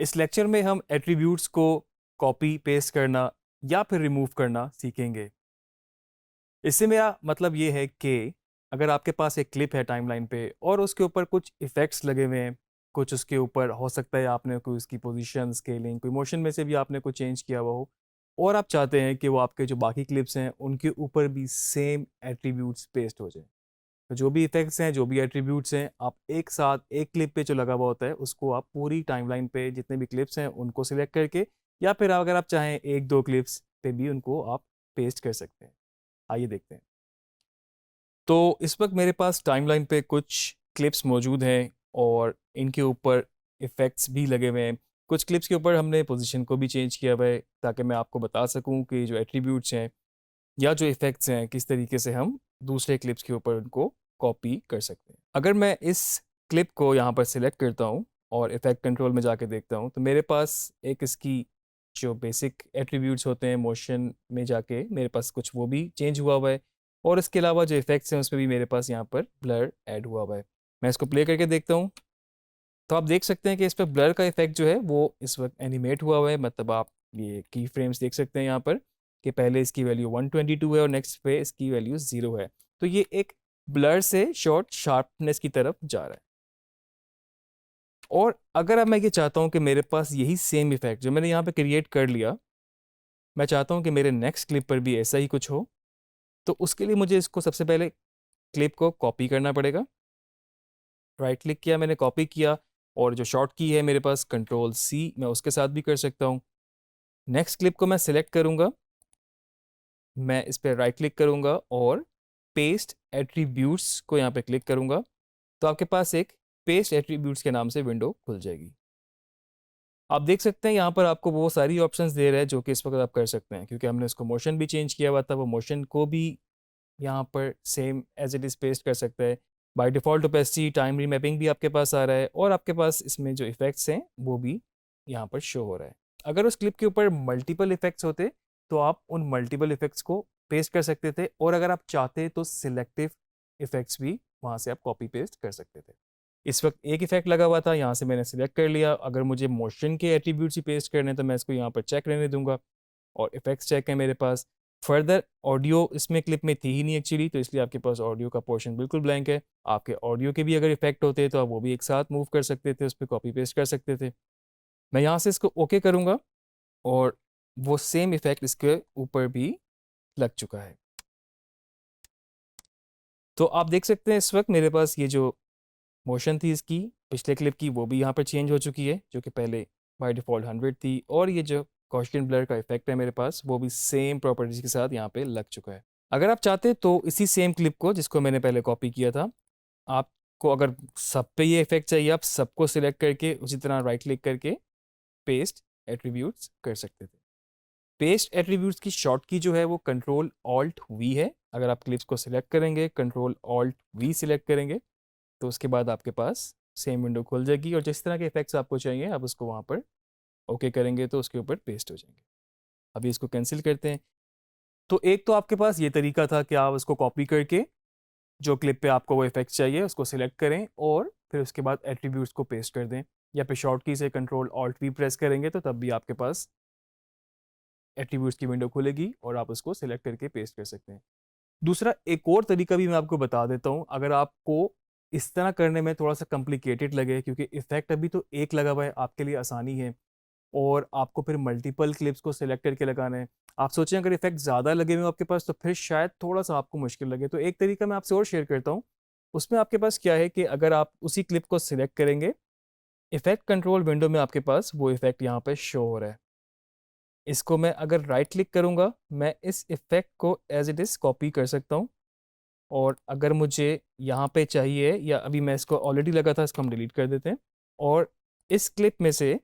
इस लेक्चर में हम एट्रीब्यूट्स को कॉपी पेस्ट करना या फिर रिमूव करना सीखेंगे। इससे मेरा मतलब ये है कि अगर आपके पास एक क्लिप है टाइमलाइन पे और उसके ऊपर कुछ इफ़ेक्ट्स लगे हुए हैं, कुछ उसके ऊपर हो सकता है आपने कोई उसकी पोजीशन, स्केलिंग, कोई मोशन में से भी आपने कुछ चेंज किया हुआ हो और आप चाहते हैं कि वो आपके जो बाकी क्लिप्स हैं उनके ऊपर भी सेम एट्रीब्यूट्स पेस्ट हो जाए। तो जो भी इफ़ेक्ट्स हैं, जो भी एट्रीब्यूट्स हैं, आप एक साथ एक क्लिप पे जो लगा हुआ होता है उसको आप पूरी टाइमलाइन पे जितने भी क्लिप्स हैं उनको सिलेक्ट करके या फिर अगर आप चाहें 1-2 क्लिप्स पे भी उनको आप पेस्ट कर सकते हैं। आइए देखते हैं। तो इस वक्त मेरे पास टाइमलाइन पे कुछ क्लिप्स मौजूद हैं और इनके ऊपर इफ़ेक्ट्स भी लगे हुए हैं। कुछ क्लिप्स के ऊपर हमने पोजीशन को भी चेंज किया हुआ है ताकि मैं आपको बता सकूं कि जो एट्रीब्यूट्स हैं या जो इफ़ेक्ट्स हैं किस तरीके से हम दूसरे क्लिप्स के ऊपर उनको कॉपी कर सकते हैं। अगर मैं इस क्लिप को यहाँ पर सिलेक्ट करता हूँ और इफ़ेक्ट कंट्रोल में जाके देखता हूँ तो मेरे पास एक इसकी जो बेसिक एट्रीब्यूट्स होते हैं मोशन में जाके मेरे पास कुछ वो भी चेंज हुआ हुआ है और इसके अलावा जो इफ़ेक्ट्स हैं उसमें भी मेरे पास यहाँ पर ब्लर ऐड हुआ हुआ है। मैं इसको प्ले करके देखता हूँ तो आप देख सकते हैं कि इस पर ब्लर का इफेक्ट जो है वो इस वक्त एनिमेट हुआ हुआ है। मतलब आप ये की फ्रेम्स देख सकते हैं यहाँ पर कि पहले इसकी वैल्यू 122 है और नेक्स्ट पे इसकी वैल्यू 0 है। तो ये एक ब्लर से शॉर्ट शार्पनेस की तरफ जा रहा है। और अगर अब मैं ये चाहता हूँ कि मेरे पास यही सेम इफेक्ट जो मैंने यहाँ पे क्रिएट कर लिया, मैं चाहता हूँ कि मेरे नेक्स्ट क्लिप पर भी ऐसा ही कुछ हो, तो उसके लिए मुझे इसको सबसे पहले क्लिप को कॉपी करना पड़ेगा। राइट क्लिक किया, मैंने कॉपी किया और जो शॉर्ट की है मेरे पास कंट्रोल सी, मैं उसके साथ भी कर सकता हूँ। नेक्स्ट क्लिप को मैं सिलेक्ट करूँगा, मैं इस पर राइट क्लिक करूँगा और पेस्ट एट्रीब्यूट्स को यहाँ पे क्लिक करूँगा तो आपके पास एक पेस्ट एट्रीब्यूट्स के नाम से विंडो खुल जाएगी। आप देख सकते हैं यहाँ पर आपको वो सारी ऑप्शंस दे रहा है जो कि इस वक्त आप कर सकते हैं, क्योंकि हमने उसको मोशन भी चेंज किया हुआ था, वो मोशन को भी यहाँ पर same as it is paste कर सकता है। By default opacity, time remapping भी आपके पास आ रहा है और आपके पास इसमें जो इफ़ेक्ट्स हैं वो भी यहाँ पर शो हो रहा है। अगर उस क्लिप के ऊपर मल्टीपल इफ़ेक्ट्स होते तो आप उन मल्टीपल इफ़ेक्ट्स को पेस्ट कर सकते थे और अगर आप चाहते तो सिलेक्टिव इफ़ेक्ट्स भी वहाँ से आप कॉपी पेस्ट कर सकते थे। इस वक्त एक इफ़ेक्ट लगा हुआ था, यहाँ से मैंने सिलेक्ट कर लिया। अगर मुझे मोशन के एट्रीब्यूट्स ही पेस्ट करने हैं तो मैं इसको यहाँ पर चेक रहने दूंगा और इफ़ेक्ट्स चेक है मेरे पास। फर्दर ऑडियो इसमें क्लिप में थी ही नहीं एक्चुअली, तो इसलिए आपके पास ऑडियो का पोर्शन बिल्कुल ब्लैंक है। आपके ऑडियो के भी अगर इफेक्ट होते तो आप वो भी एक साथ मूव कर सकते थे, उस पर कॉपी पेस्ट कर सकते थे। मैं यहाँ से इसको ओके करूँगा और वो सेम इफेक्ट इसके ऊपर भी लग चुका है। तो आप देख सकते हैं इस वक्त मेरे पास ये जो मोशन थी इसकी पिछले क्लिप की वो भी यहाँ पर चेंज हो चुकी है, जो कि पहले बाय डिफ़ॉल्ट 100 थी, और ये जो गॉसियन ब्लर का इफेक्ट है मेरे पास वो भी सेम प्रॉपर्टीज के साथ यहाँ पे लग चुका है। अगर आप चाहते तो इसी सेम क्लिप को जिसको मैंने पहले कॉपी किया था, आपको अगर सब पे ये इफेक्ट चाहिए आप सबको सिलेक्ट करके उसी तरह राइट क्लिक करके पेस्ट एट्रीब्यूट्स कर सकते थे। पेस्ट एट्रीब्यूट्स की शॉर्ट की जो है वो कंट्रोल ऑल्ट वी है। अगर आप क्लिप्स को सिलेक्ट करेंगे, कंट्रोल ऑल्ट वी सिलेक्ट करेंगे तो उसके बाद आपके पास सेम विंडो खुल जाएगी और जिस तरह के इफेक्ट्स आपको चाहिए आप उसको वहाँ पर ओके करेंगे तो उसके ऊपर पेस्ट हो जाएंगे। अभी इसको कैंसिल करते हैं। तो एक तो आपके पास ये तरीका था कि आप उसको कॉपी करके जो क्लिप पे आपको वो इफेक्ट चाहिए उसको सिलेक्ट करें और फिर उसके बाद एट्रीब्यूट्स को पेस्ट कर दें, या फिर शॉर्ट की से कंट्रोल ऑल्ट वी प्रेस करेंगे तो तब भी आपके पास एट्रीब्यूट्स की विंडो खुलेगी और आप उसको सिलेक्ट करके पेस्ट कर सकते हैं। दूसरा एक और तरीका भी मैं आपको बता देता हूँ, अगर आपको इस तरह करने में थोड़ा सा कॉम्प्लिकेटेड लगे, क्योंकि इफेक्ट अभी तो एक लगा हुआ है आपके लिए आसानी है और आपको फिर मल्टीपल क्लिप्स को सिलेक्ट करके लगाना है। आप सोचें अगर इफेक्ट ज़्यादा लगे हुए आपके पास तो फिर शायद थोड़ा सा आपको मुश्किल लगे, तो एक तरीका मैं आपसे और शेयर करता हूँ। उसमें आपके पास क्या है कि अगर आप उसी क्लिप को सिलेक्ट करेंगे, इफेक्ट कंट्रोल विंडो में आपके पास वो इफेक्ट यहाँ पे शो हो रहा है। इसको मैं अगर राइट क्लिक करूँगा मैं इस इफेक्ट को एज इट इज़ कॉपी कर सकता हूँ और अगर मुझे यहाँ पे चाहिए, या अभी मैं इसको ऑलरेडी लगा था इसको हम डिलीट कर देते हैं, और इस क्लिप में से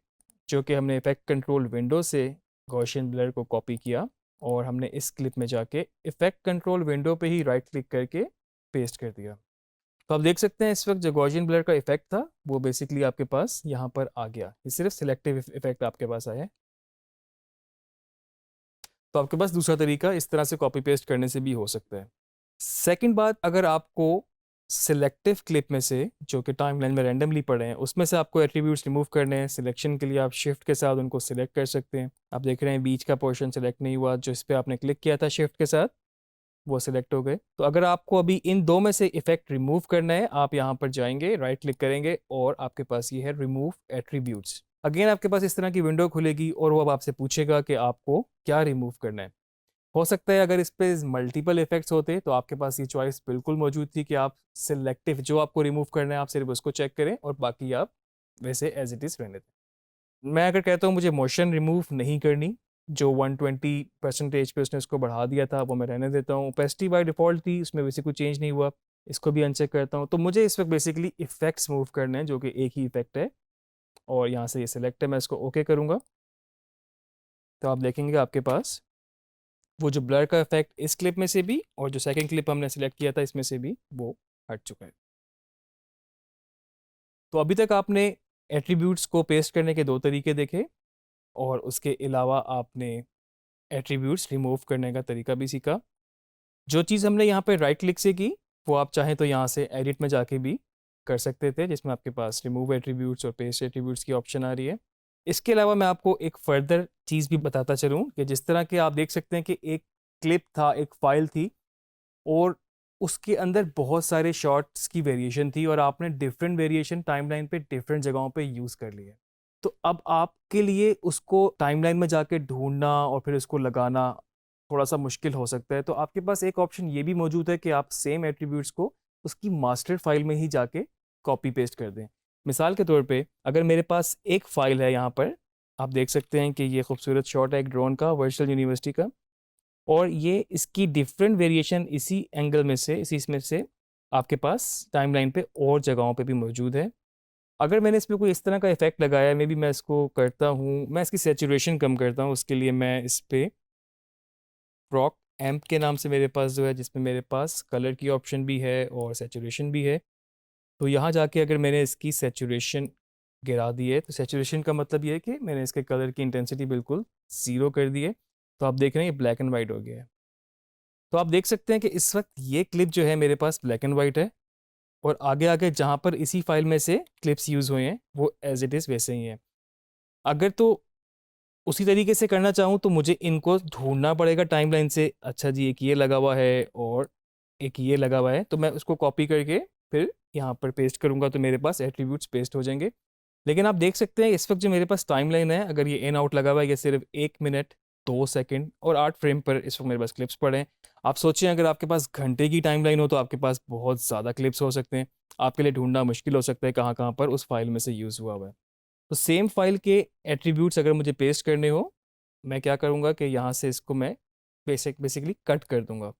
जो कि हमने इफेक्ट कंट्रोल विंडो से गॉसियन ब्लर को कॉपी किया और हमने इस क्लिप में जाके इफेक्ट कंट्रोल विंडो पे ही राइट क्लिक करके पेस्ट कर दिया। तो आप देख सकते हैं इस वक्त जो गॉसियन ब्लर का इफेक्ट था वो बेसिकली आपके पास यहाँ पर आ गया। ये सिर्फ सिलेक्टिव इफेक्ट आपके पास आया है। तो आपके पास दूसरा तरीका इस तरह से कॉपी पेस्ट करने से भी हो सकता है। सेकंड बात, अगर आपको सिलेक्टिव क्लिप में से जो कि टाइमलाइन में रैंडमली पड़े हैं उसमें से आपको एट्रीब्यूट्स रिमूव करने हैं। सिलेक्शन के लिए आप शिफ्ट के साथ उनको सिलेक्ट कर सकते हैं। आप देख रहे हैं बीच का पोर्शन सिलेक्ट नहीं हुआ, जो इस पर आपने क्लिक किया था शिफ्ट के साथ वो सिलेक्ट हो गए। तो अगर आपको अभी इन दो में से इफेक्ट रिमूव करना है, आप यहाँ पर जाएंगे, राइट क्लिक करेंगे और आपके पास ये है रिमूव एट्रीब्यूट्स। अगेन आपके पास इस तरह की विंडो खुलेगी और वो अब आपसे पूछेगा कि आपको क्या रिमूव करना है। हो सकता है अगर इस पे मल्टीपल इफेक्ट्स होते तो आपके पास ये चॉइस बिल्कुल मौजूद थी कि आप सिलेक्टिव जो आपको रिमूव करना है आप सिर्फ उसको चेक करें और बाकी आप वैसे एज इट इज़ रहने दें। मैं अगर कहता हूँ मुझे मोशन रिमूव नहीं करनी, जो 120% पे उसने उसको बढ़ा दिया था वो मैं रहने देता हूँ। ओपेसिटी बाय डिफ़ॉल्ट थी, उसमें वैसे कोई चेंज नहीं हुआ, इसको भी अनचेक करता हूँ। तो मुझे इस वक्त बेसिकली इफेक्ट्स मूव करने हैं जो कि एक ही इफेक्ट है और यहाँ से ये सिलेक्ट है, मैं इसको ओके करूँगा तो आप देखेंगे आपके पास वो जो ब्लर का इफेक्ट इस क्लिप में से भी और जो सेकंड क्लिप हमने सिलेक्ट किया था इसमें से भी वो हट चुका है। तो अभी तक आपने एट्रीब्यूट्स को पेस्ट करने के दो तरीके देखे और उसके अलावा आपने एट्रीब्यूट्स रिमूव करने का तरीका भी सीखा। जो चीज़ हमने यहाँ पे राइट क्लिक से की वो आप चाहें तो यहाँ से एडिट में जाके भी कर सकते थे, जिसमें आपके पास रिमूव एट्रीब्यूट्स और पेस्ट एट्रीब्यूट्स की ऑप्शन आ रही है। इसके अलावा मैं आपको एक फर्दर चीज़ भी बताता चलूँ कि जिस तरह के आप देख सकते हैं कि एक क्लिप था, एक फाइल थी और उसके अंदर बहुत सारे शॉट्स की वेरिएशन थी और आपने डिफरेंट वेरिएशन टाइमलाइन पे डिफरेंट जगहों पे यूज़ कर लिए। तो अब आपके लिए उसको टाइमलाइन में जाके ढूंढना और फिर उसको लगाना थोड़ा सा मुश्किल हो सकता है। तो आपके पास एक ऑप्शन ये भी मौजूद है कि आप सेम एट्रीब्यूट्स को उसकी मास्टर फाइल में ही जाके कॉपी पेस्ट कर दें। मिसाल के तौर पे अगर मेरे पास एक फ़ाइल है यहाँ पर, आप देख सकते हैं कि ये खूबसूरत शॉट है एक ड्रोन का वर्चुअल यूनिवर्सिटी का और ये इसकी डिफरेंट वेरिएशन इसी एंगल में से इसी इसमें से आपके पास टाइमलाइन पे और जगहों पे भी मौजूद है। अगर मैंने इसमें कोई इस तरह का इफेक्ट लगाया है, मे बी मैं इसको करता हूँ, मैं इसकी सैचुरेशन कम करता हूँ, उसके लिए मैं इस पे प्रॉक एम्प के नाम से मेरे पास जो है जिसमें मेरे पास कलर की ऑप्शन भी है और सैचुरेशन भी है। तो यहाँ जाके अगर मैंने इसकी सैचुरेशन गिरा दी है तो सैचुरेशन का मतलब ये है कि मैंने इसके कलर की इंटेंसिटी बिल्कुल ज़ीरो कर दी है। तो आप देख रहे हैं ये ब्लैक एंड वाइट हो गया है। तो आप देख सकते हैं कि इस वक्त ये क्लिप जो है मेरे पास ब्लैक एंड वाइट है और आगे आगे जहाँ पर इसी फाइल में से क्लिप्स यूज़ हुए हैं वो एज इट इज़ वैसे ही हैं। अगर तो उसी तरीके से करना चाहूँ तो मुझे इनको ढूंढना पड़ेगा टाइमलाइन से, अच्छा जी एक ये लगा हुआ है और एक ये लगा हुआ है, तो मैं उसको कॉपी करके फिर यहाँ पर पेस्ट करूँगा तो मेरे पास एट्रीब्यूट्स पेस्ट हो जाएंगे। लेकिन आप देख सकते हैं इस वक्त जो मेरे पास टाइमलाइन है, अगर ये इन आउट लगा हुआ है, ये सिर्फ 1 मिनट 2 सेकंड और 8 फ्रेम पर इस वक्त मेरे पास क्लिप्स पड़े हैं। आप सोचें अगर आपके पास घंटे की टाइमलाइन हो तो आपके पास बहुत ज़्यादा क्लिप्स हो सकते हैं, आपके लिए ढूंढना मुश्किल हो सकता है कहाँ कहाँ पर उस फाइल में से यूज़ हुआ हुआ है। तो सेम फाइल के एट्रीब्यूट्स अगर मुझे पेस्ट करने हो, मैं क्या करूँगा कि यहाँ से इसको मैं बेसिकली कट कर दूंगा।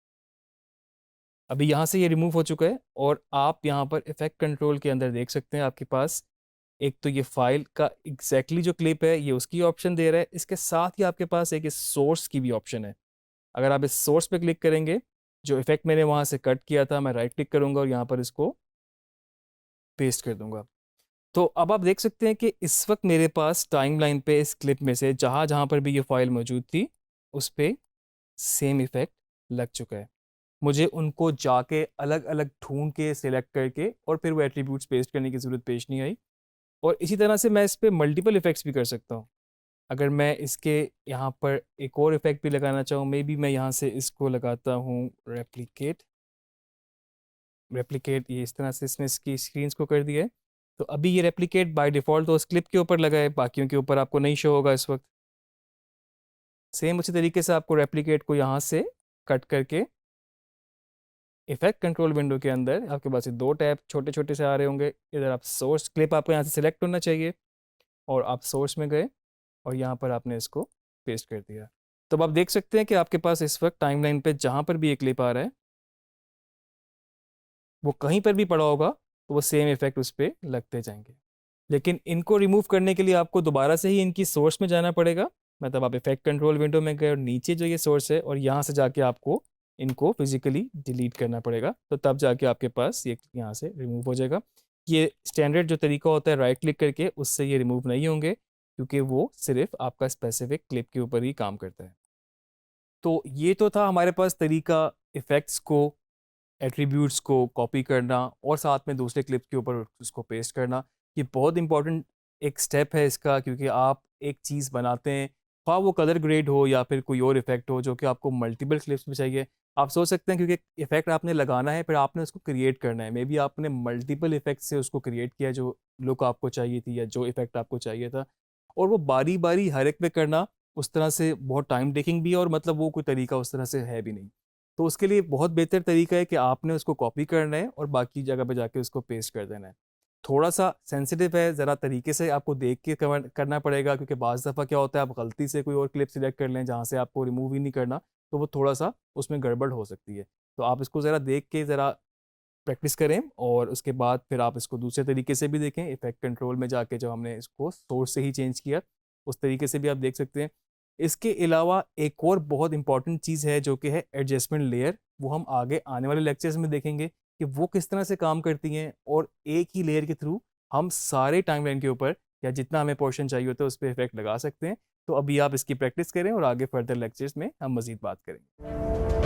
अभी यहाँ से ये रिमूव हो चुका है और आप यहाँ पर इफेक्ट कंट्रोल के अंदर देख सकते हैं आपके पास एक तो ये फाइल का एग्जैक्टली जो क्लिप है ये उसकी ऑप्शन दे रहा है, इसके साथ ही आपके पास एक इस सोर्स की भी ऑप्शन है। अगर आप इस सोर्स पे क्लिक करेंगे, जो इफेक्ट मैंने वहाँ से कट किया था, मैं राइट क्लिक करूँगा और यहाँ पर इसको पेस्ट कर दूंगा। तो अब आप देख सकते हैं कि इस वक्त मेरे पास टाइमलाइन पे इस क्लिप में से जहाँ जहाँ पर भी ये फाइल मौजूद थी उस पर सेम इफेक्ट लग चुका है। मुझे उनको जाके अलग अलग ढूंढ के सिलेक्ट करके और फिर वो एट्रीब्यूट्स पेस्ट करने की ज़रूरत पेश नहीं आई। और इसी तरह से मैं इस पे मल्टीपल इफेक्ट्स भी कर सकता हूँ। अगर मैं इसके यहाँ पर एक और इफेक्ट भी लगाना चाहूँ, मे बी मैं यहाँ से इसको लगाता हूँ रेप्लिकेट। रेप्लिकेट ये इस तरह से इसने इसकी स्क्रीन्स को कर दिया है। तो अभी ये रेप्लिकेट बाय डिफ़ॉल्ट तो उस क्लिप के ऊपर लगा है, बाकियों के ऊपर आपको नहीं शो होगा इस वक्त। सेम उसी तरीके से आपको रेप्लिकेट को यहाँ से कट करके इफेक्ट कंट्रोल विंडो के अंदर आपके पास ये दो टैब छोटे छोटे से आ रहे होंगे। इधर आप सोर्स क्लिप आपको यहाँ से सिलेक्ट होना चाहिए और आप सोर्स में गए और यहाँ पर आपने इसको पेस्ट कर दिया। तो अब आप देख सकते हैं कि आपके पास इस वक्त टाइमलाइन पे जहाँ पर भी एक क्लिप आ रहा है वो कहीं पर भी पड़ा होगा तो वो सेम इफेक्ट उस पर लगते जाएंगे। लेकिन इनको रिमूव करने के लिए आपको दोबारा से ही इनकी सोर्स में जाना पड़ेगा। मतलब आप इफेक्ट कंट्रोल विंडो में गए और नीचे जो ये सोर्स है और यहाँ से जाके आपको इनको फिजिकली डिलीट करना पड़ेगा, तो तब जाके आपके पास ये यहाँ से रिमूव हो जाएगा। ये स्टैंडर्ड जो तरीका होता है राइट क्लिक करके उससे ये रिमूव नहीं होंगे क्योंकि वो सिर्फ आपका स्पेसिफिक क्लिप के ऊपर ही काम करता है। तो ये तो था हमारे पास तरीका इफ़ेक्ट्स को एट्रीब्यूट्स को कॉपी करना और साथ में दूसरे क्लिप के ऊपर उसको पेस्ट करना, ये बहुत इंपॉर्टेंट एक स्टेप है इसका, क्योंकि आप एक चीज़ बनाते हैं, हाँ वो कलर ग्रेड हो या फिर कोई और इफेक्ट हो जो कि आपको मल्टीपल क्लिप्स में चाहिए। आप सोच सकते हैं क्योंकि इफेक्ट आपने लगाना है, फिर आपने उसको क्रिएट करना है, मे बी आपने मल्टीपल इफेक्ट से उसको क्रिएट किया जो लुक आपको चाहिए थी या जो इफेक्ट आपको चाहिए था, और वो बारी बारी हर एक पे करना उस तरह से बहुत टाइम टेकिंग भी है, और मतलब वो कोई तरीका उस तरह से है भी नहीं। तो उसके लिए बहुत बेहतर तरीका है कि आपने उसको कॉपी करना है और बाकी जगह पे जाके उसको पेस्ट कर देना है। थोड़ा सा सेंसिटिव है, ज़रा तरीके से आपको देख के करना पड़ेगा, क्योंकि बाज़ दफ़ा क्या होता है आप गलती से कोई और क्लिप सिलेक्ट कर लें जहाँ से आपको रिमूव ही नहीं करना, तो वो थोड़ा सा उसमें गड़बड़ हो सकती है। तो आप इसको ज़रा देख के ज़रा प्रैक्टिस करें, और उसके बाद फिर आप इसको दूसरे तरीके से भी देखें, इफेक्ट कंट्रोल में जाके जो हमने इसको सोर्स से ही चेंज किया उस तरीके से भी आप देख सकते हैं। इसके अलावा एक और बहुत इंपॉर्टेंट चीज़ है जो कि है एडजस्टमेंट लेयर, वो हम आगे आने वाले लेक्चर्स में देखेंगे कि वो किस तरह से काम करती हैं, और एक ही लेयर के थ्रू हम सारे टाइमलाइन के ऊपर या जितना हमें पोर्शन चाहिए होता है उस पर इफेक्ट लगा सकते हैं। तो अभी आप इसकी प्रैक्टिस करें और आगे फर्दर लेक्चर्स में हम मज़ीद बात करेंगे।